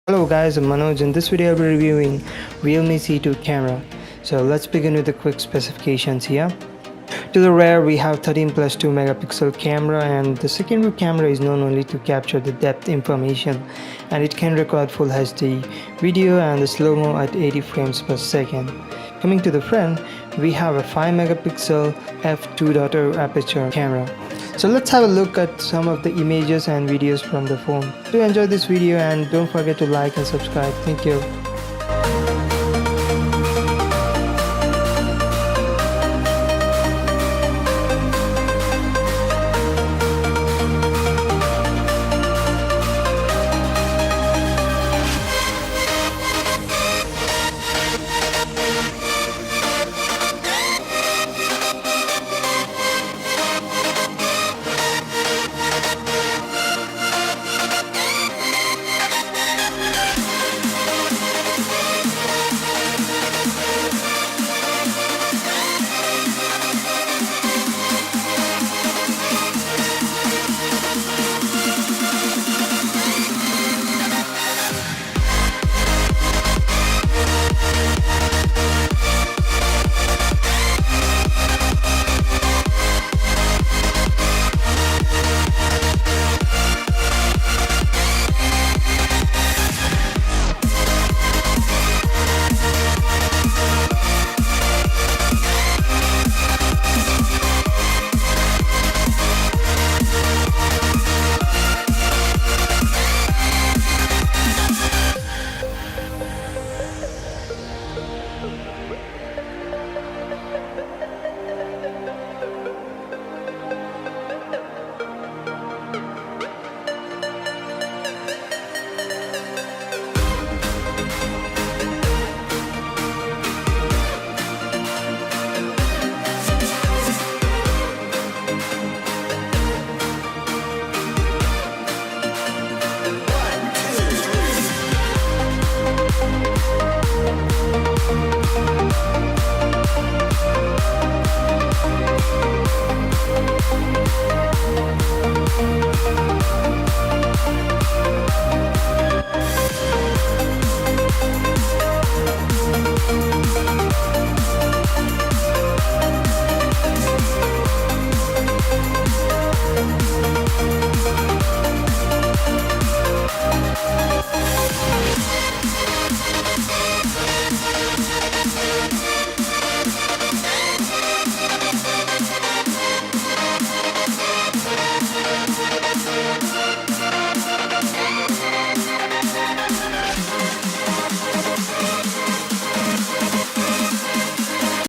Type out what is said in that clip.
Hello guys, I'm Manoj. In this video I'll be reviewing REALME C2 camera. So let's begin with the quick specifications here. To the rear we have 13 plus 2 megapixel camera, and the secondary camera is known only to capture the depth information, and it can record full HD video and the slow-mo at 80 frames per second. Coming to the front, we have a 5 megapixel f2.0 aperture camera. So let's have a look at some of the images and videos from the phone. Do enjoy this video and don't forget to like and subscribe. Thank you.